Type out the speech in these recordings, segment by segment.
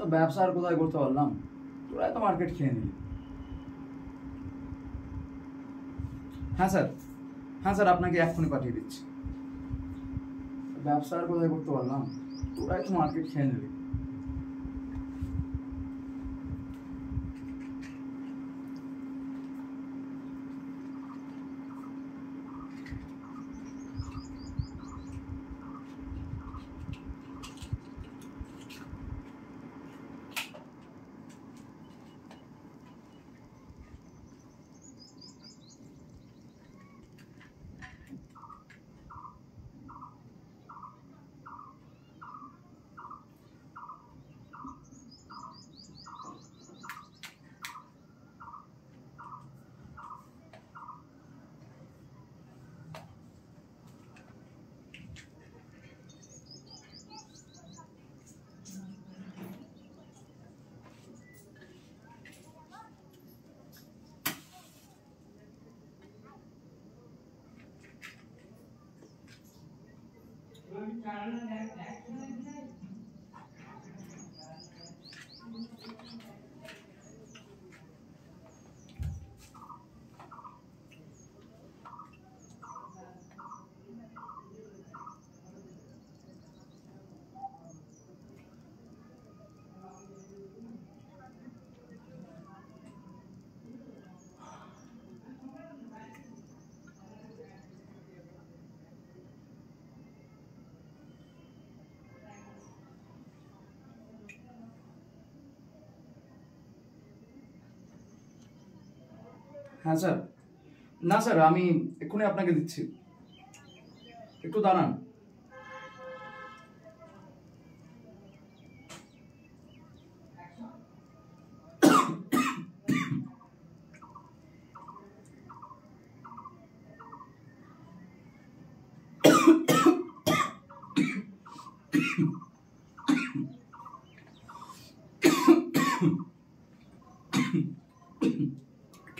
তো ব্যবসা আর কোথায় করতে পারলাম, তোরাই তো মার্কেট খেয়ে নিলি। হ্যাঁ স্যার, হ্যাঁ স্যার, আপনাকে এক্ষুনি পাঠিয়ে দিচ্ছি। ব্যবসা আর কোথায় করতে পারলাম, তোরাই তো মার্কেট খেয়ে নিলি। হ্যাঁ স্যার, না স্যার, আমি এক্ষুনি আপনাকে দিচ্ছি, একটু দাঁড়ান।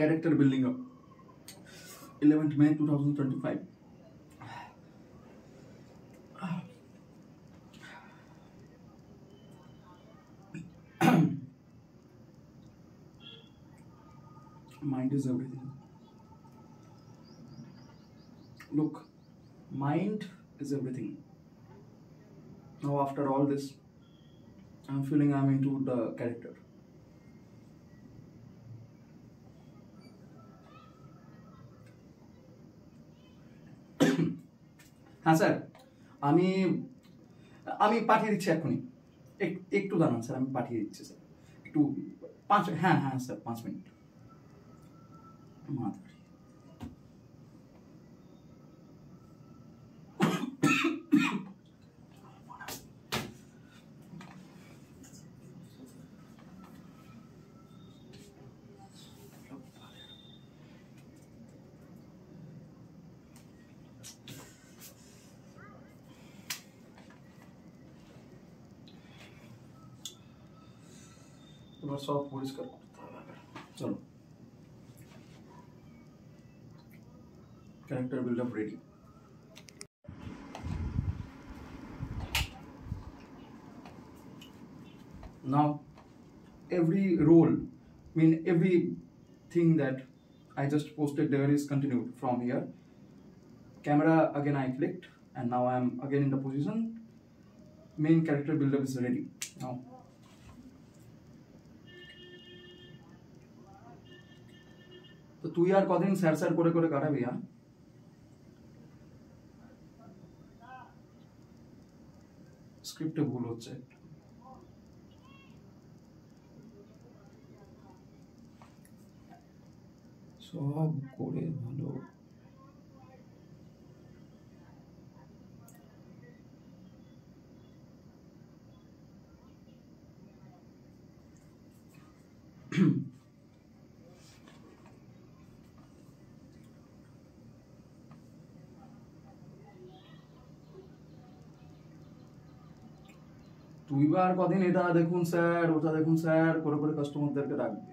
Character building up, 11th May 2025. Mind is everything. Look, mind is everything. Now after all this, I'm feeling I'm into the character. হ্যাঁ স্যার, আমি আমি পাঠিয়ে দিচ্ছি এক্ষুনি, একটু দাঁড়ান স্যার, আমি পাঠিয়ে দিচ্ছি স্যার, একটু 5, হ্যাঁ হ্যাঁ স্যার, 5 মিনিট। মাথা এবার সব পরিষ্কার করতে হবে। চলো, character build up ready. Now every role, everything that I just posted there is continued from here. Camera again I clicked, and now I am again in the position. Main character build up is ready now. তো তুই আর কদিন sir sir করে করে কাটাবি? হ্যাঁ, স্ক্রিপ্টে ভুল হচ্ছে, সব করে ভালো। তুই বা আর কদিন এটা দেখুন স্যার, ওটা দেখুন স্যার করে করে কাস্টমারদেরকে রাখবি?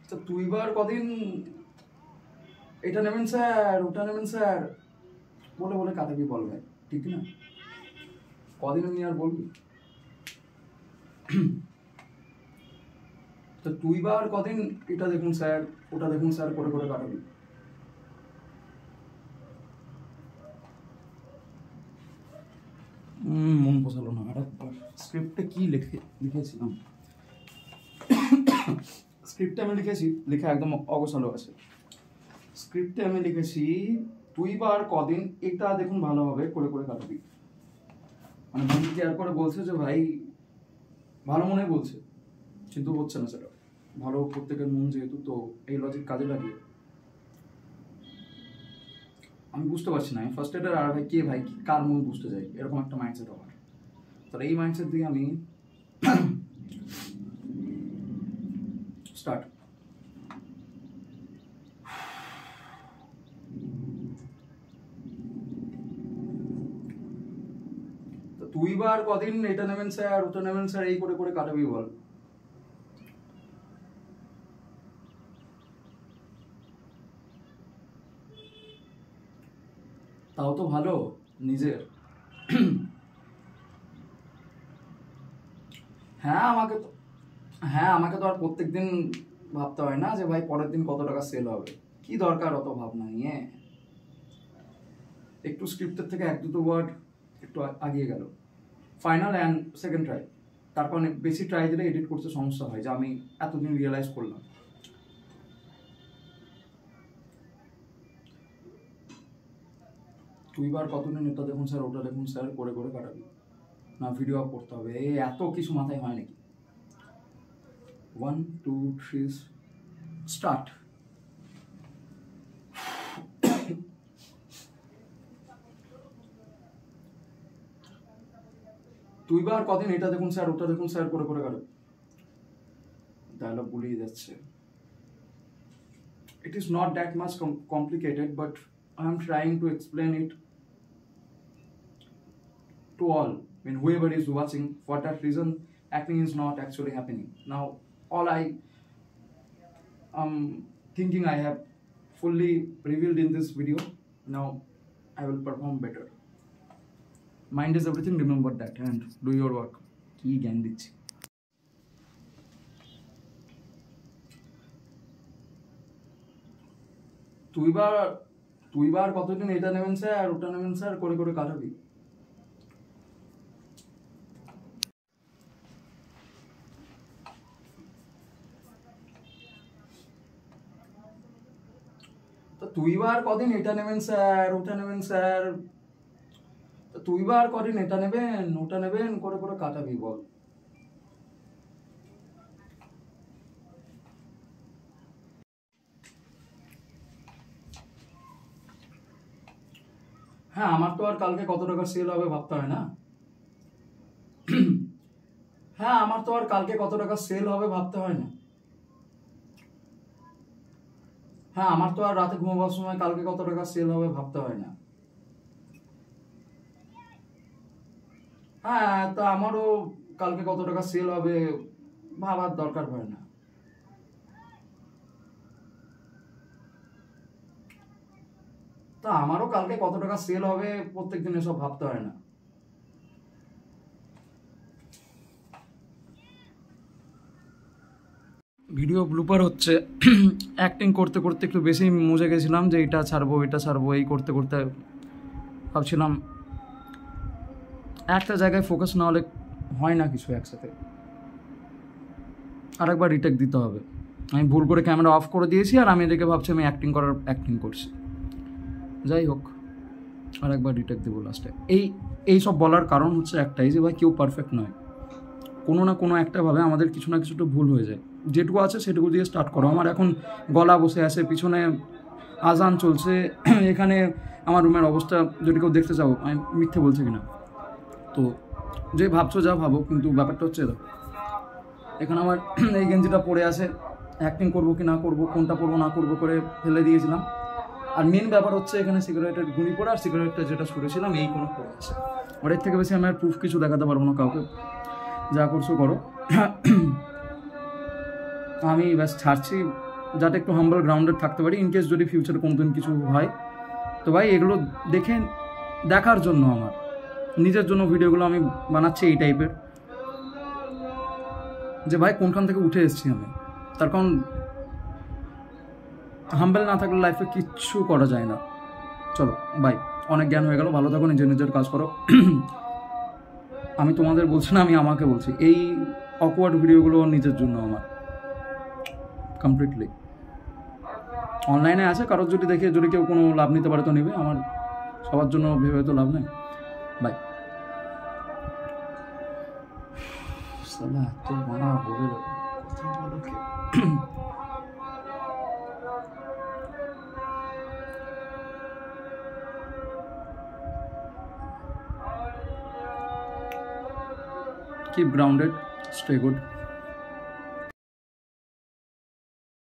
তো তুই বা আর কদিন এটা নেবেন স্যার, ওটা নেবেন স্যার বলে বলে কাটাবি, বল ভাই, ঠিক না? কদিন নিয়ে আর বলবি? তো তুই বা আর কদিন এটা দেখুন স্যার ওটা দেখুন স্যার করে করে কাটাবি? মন পোষালো না। আরেকবার স্ক্রিপ্টে কি লিখেছিলাম? স্ক্রিপ্টে আমি লিখে একদম অগোছালো আছে। স্ক্রিপ্টে আমি লিখেছি তুই বা আর কদিন এটা দেখুন ভালোভাবে করে করে কাটাবি। মানে মন কেয়ার করে বলছে যে ভাই ভালো মনে বলছে, কিন্তু হচ্ছে না সেটা। ভালো প্রত্যেকের মন যেহেতু, তো এই লজিক কাজে লাগিয়ে আমি বুঝতে পারছি না, আমি ফার্স্ট এডার আর ভাই কার মন বুঝতে যাই, এরকম একটা মাইন্ডসেট আমার। তাহলে এই মাইন্ডসেট দিয়ে আমি স্টার্ট। তো তুই বা আর কদিন এটা নেবেন স্যার ওটা নেবেন স্যার এই করে করে কাটাবি বল? তাও তো ভালো নিজের। হ্যাঁ আমাকে তো আর প্রত্যেকদিন ভাবতে হয় না যে ভাই পরের দিন কত টাকা সেল হবে, কি দরকার অত ভাবনা নিয়ে। একটু স্ক্রিপ্টের থেকে এক দুটো ওয়ার্ড একটু আগিয়ে গেল, ফাইনাল অ্যান্ড সেকেন্ড ট্রাই। তারপর বেশি ট্রাই দিলে এডিট করতে সমস্যা হয়, যা আমি এতদিন রিয়েলাইজ করলাম। তুই বার কতদিন এটা দেখুন স্যার ওটা দেখুন স্যার করে করে কাটাবি না? ভিডিও আপ করতে হবে, এত কিছু মাথায় হয় নাকি? 1 2 3 স্টার্ট। তুই বা আর কদিন এটা দেখুন স্যার ওটা দেখুন স্যার করে করে কাটাবি। ডায়লগ গুলিয়ে যাচ্ছে। It is not that much complicated, but I am trying to explain it to all. I mean, whoever is watching, for that reason, acting is not actually happening. Now, all I am thinking I have fully revealed in this video. Now, I will perform better. Mind is everything, remember that, and do your work. Ki gyan dicchi. তুই বার কতদিন এটা নেবেন sir ওটা নেবেন sir করে করে কাটাবি। তো তুই বার কদিন এটা নেবেন স্যার ওটা নেবেন স্যার, তো তুই বার কদিন এটা নেবেন ওটা নেবেন করে করে কাটাবি বল? হ্যাঁ আমার তো আর কালকে কত টাকা সেল হবে ভাবতে হয় না। হ্যাঁ আমার তো আর কালকে কত টাকা সেল হবে ভাবতে হয় না। হ্যাঁ আমার তো আর রাতে ঘুমাবার সময় কালকে কত টাকা সেল হবে ভাবতে হয় না। হ্যাঁ তা আমারও কালকে কত টাকা সেল হবে ভাবার দরকার হয় না। তা আমারও কালকে কত টাকা সেল হবে প্রত্যেকদিন এসব ভাবতে হয় না। ভিডিও ব্লুপার হচ্ছে। অ্যাক্টিং করতে করতে একটু বেশি মজে গেছিলাম যে এটা ছাড়বো এই করতে করতে ভাবছিলাম একটা জায়গায় ফোকাস না হলে হয় না কিছু একসাথে। আরেকবার রিটেক দিতে হবে। আমি ভুল করে ক্যামেরা অফ করে দিয়েছি আর আমি এদিকে ভাবছি আমি অ্যাক্টিং করছি। যাই হোক আরেকবার রিটেক দেবো লাস্টে। এই সব বলার কারণ হচ্ছে একটাই যে ভাই কেউ পারফেক্ট নয়, কোনো না কোনো একটাভাবে আমাদের কিছু না কিছুটা ভুল হয়ে যায়। যেটুকু আছে সেটুকু দিয়ে স্টার্ট করো। আমার এখন গলা বসে আছে, পিছনে আজান চলছে, এখানে আমার রুমের অবস্থা যদি কেউ দেখতে চাও আমি মিথ্যে বলছি কিনা। তো যে ভাবছো যা ভাবো, কিন্তু ব্যাপারটা হচ্ছে এখানে আমার এই গেঞ্জিটা পরে আছে, অ্যাক্টিং করবো কি না করবো, কোনটা করবো না করবো করে ফেলে দিয়েছিলাম। আর মেন ব্যাপার হচ্ছে এখানে সিগারেটের গুঁড়ি পড়ে, আর সিগারেটটা যেটা সরেছিলাম এই কোনো পড়ে আছে। আর এর থেকে বেশি আমি আর প্রুফ কিছু দেখাতে পারবো না কাউকে, যা করছো করো। আমি ব্যাস ছাড়ছি যাতে একটু হাম্বল গ্রাউন্ডেড থাকতে পারি, ইনকেস যদি ফিউচারে কোনোদিন কিছু হয়। তো ভাই এগুলো দেখার জন্য আমার নিজের জন্য ভিডিওগুলো আমি বানাচ্ছি এই টাইপের, যে ভাই কোনখান থেকে উঠে এসেছি আমি। তার কারণ হাম্বেল না থাকলে লাইফে কিচ্ছু করা যায় না। চলো বাই, অনেক জ্ঞান হয়ে গেল, ভালো থাকো, নিজের নিজের কাজ করো। আমি তোমাদের বলছি না, আমি আমাকে বলছি, এই অকওয়ার্ড ভিডিওগুলো নিজের জন্য আমার কমপ্লিটলি। অনলাইনে আছে, কারোর যদি দেখে যদি কেউ কোনো লাভ নিতে পারে তো নেবে, আমার সবার জন্য ভেবে তো লাভ নেই। বাই। এত বড় বলে কথা বলো কি? Keep grounded, stay good.